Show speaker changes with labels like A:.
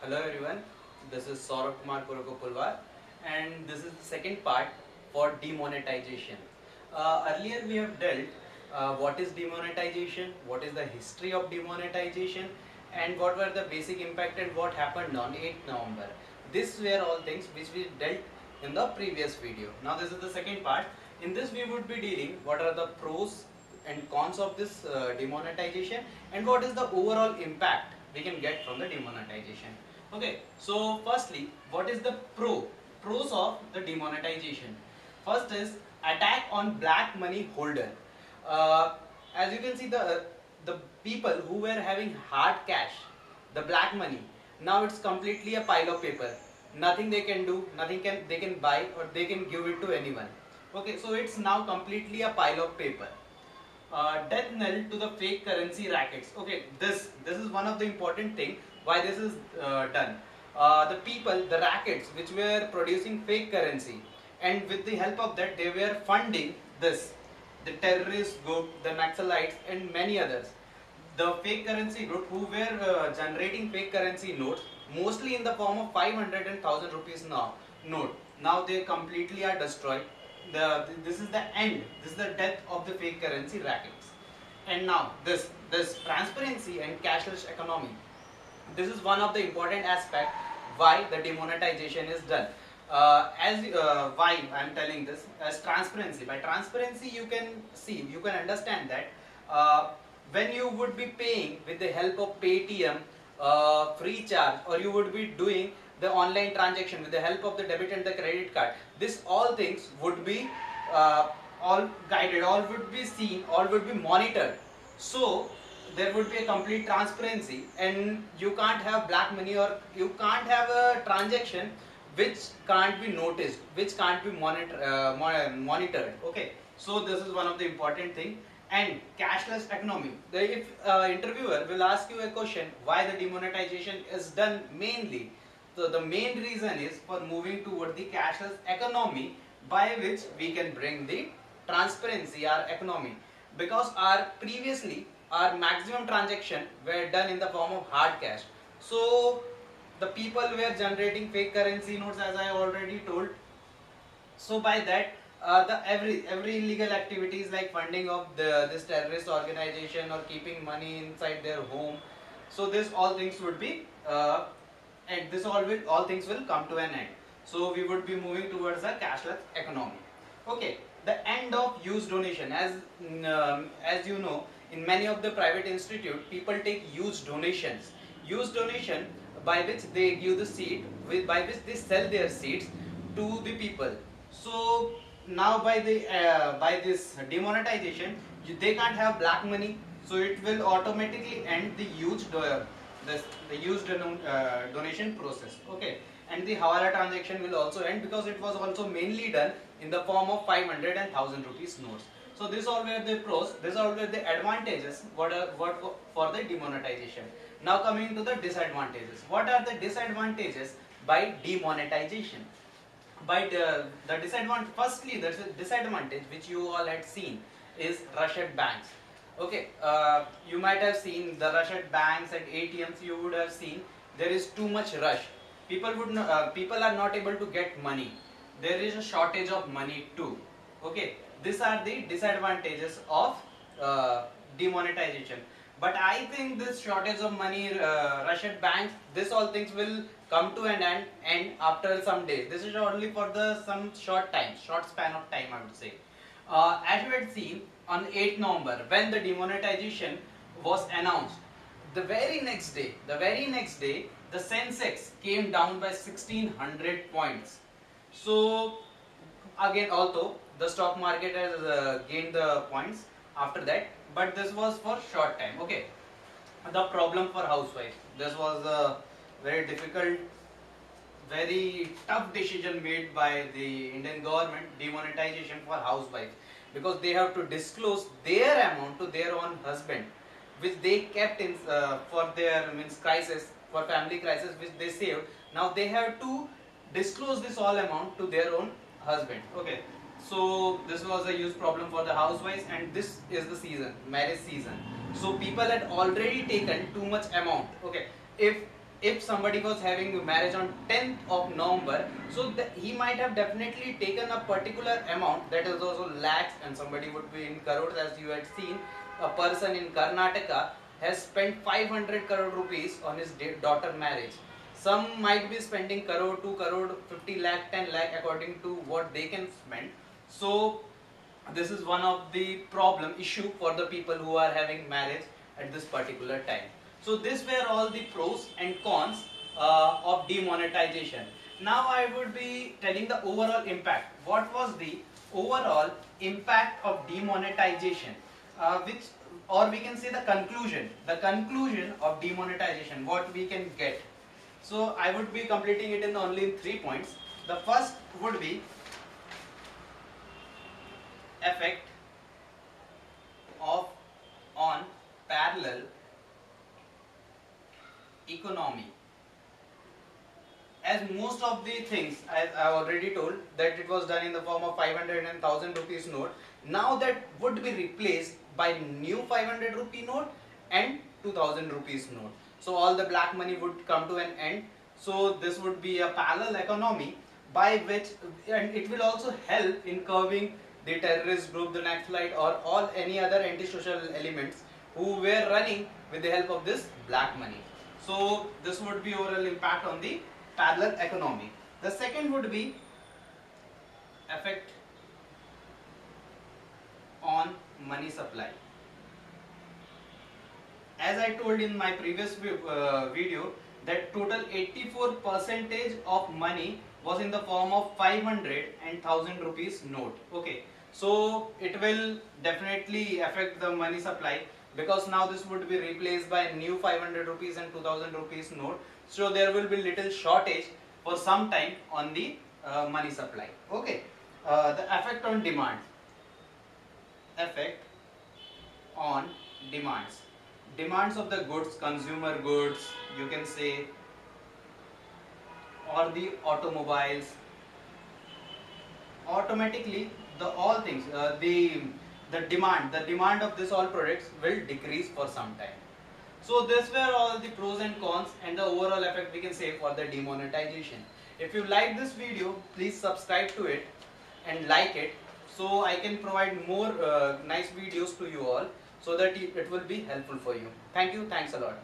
A: Hello everyone, this is Saurabh Kumar Puragopulwar and this is the second part for demonetization. Earlier we have dealt what is demonetization, what is the history of demonetization and what were the basic impact and what happened on 8th November. These were all things which we dealt in the previous video. Now this is the second part. In this we would be dealing what are the pros and cons of this demonetization and what is the overall impact we can get from the demonetization. Okay, so firstly, what is the pros of the demonetization? First is attack on black money holder. As you can see, the people who were having hard cash, the black money, now it's completely a pile of paper. Nothing they can do, nothing they can buy or they can give it to anyone. Okay, so it's now completely a pile of paper. Death knell to the fake currency rackets. Okay, this is one of the important thing why this is done. The people, the rackets which were producing fake currency, and with the help of that they were funding this, the terrorist group, the Naxalites and many others. The fake currency group who were generating fake currency notes, mostly in the form of 500 and 1000 rupees note. Now they completely are destroyed. This is the end. This is the death of the fake currency rackets. And now this transparency and cashless economy. This is one of the important aspect why the demonetization is done. Why I am telling this as transparency. By transparency, you can understand that when you would be paying with the help of Paytm, free charge, or you would be doing the online transaction with the help of the debit and the credit card, this all things would be all guided, all would be seen, all would be monitored. So there would be a complete transparency and you can't have black money or you can't have a transaction which can't be noticed, which can't be monitored. Okay, so this is one of the important thing. And cashless economy. If interviewer will ask you a question why the demonetization is done mainly, so the main reason is for moving toward the cashless economy by which we can bring the transparency our economy, because previously our maximum transaction were done in the form of hard cash. So the people were generating fake currency notes, as I already told. So by that every illegal activities like funding of this terrorist organization or keeping money inside their home, so this all things would be and this all things will come to an end. So we would be moving towards a cashless economy. Okay, the end of use donation. As you know, in many of the private institute, people take huge donations. Use donation by which they give the seat, by which they sell their seats to the people. So now by this demonetization, they can't have black money, so it will automatically end the huge donation process. Okay, and the hawala transaction will also end because it was also mainly done in the form of 500 and 1000 rupees notes. So these all were the pros, these all were the advantages what for the demonetization. Now coming to the disadvantages. What are the disadvantages by demonetization? By the disadvantage, firstly there's a disadvantage which you all had seen is rush at banks. Okay, you might have seen the rush at banks and ATMs. You would have seen there is too much rush. People are not able to get money. There is a shortage of money too. Okay, these are the disadvantages of demonetization. But I think this shortage of money, rush at banks, this all things will come to an end after some days. This is only for some short span of time, I would say. As you had seen on 8th November, when the demonetization was announced, the very next day, the Sensex came down by 1600 points. So again, although the stock market has gained the points after that, but this was for short time. Okay, the problem for housewives. This was a very difficult, very tough decision made by the Indian government, demonetization for housewives, because they have to disclose their amount to their own husband, which they kept in for their crisis, for family crisis, which they saved. Now they have to disclose this all amount to their own husband. Okay, so this was a huge problem for the housewives, and this is the season, marriage season. So people had already taken too much amount. Okay, if if somebody was having marriage on 10th of November, so he might have definitely taken a particular amount, that is also lakhs, and somebody would be in crores. As you had seen, a person in Karnataka has spent 500 crore rupees on his daughter marriage. Some might be spending crore, 2 crore, 50 lakh, 10 lakh according to what they can spend. So this is one of the problem issue for the people who are having marriage at this particular time. So this were all the pros and cons of demonetization. Now I would be telling the overall impact. What was the overall impact of demonetization, which, or we can say the conclusion of demonetization, what we can get. So I would be completing it in only 3 points. The first would be effect of on parallel economy. As most of the things, as I already told, that it was done in the form of 500 and 1000 rupees note, now that would be replaced by new 500 rupee note and 2000 rupees note. So all the black money would come to an end. So this would be a parallel economy by which, and it will also help in curbing the terrorist group, the Naxalite, or all any other antisocial elements who were running with the help of this black money. So this would be overall impact on the parallel economy. The second would be effect on money supply. As I told in my previous video, that total 84% of money was in the form of 500 and 1000 rupees note. Okay, so it will definitely affect the money supply, because now this would be replaced by new 500 rupees and 2000 rupees note. So there will be little shortage for some time on the money supply. Okay, the effect on demand. Effect on demands of the goods, consumer goods, you can say, or the automobiles. Automatically the all things, the demand of this all products will decrease for some time. So this were all the pros and cons and the overall effect we can say for the demonetization. If you like this video, please subscribe to it and like it, so I can provide more nice videos to you all, so that it will be helpful for you. Thank you. Thanks a lot.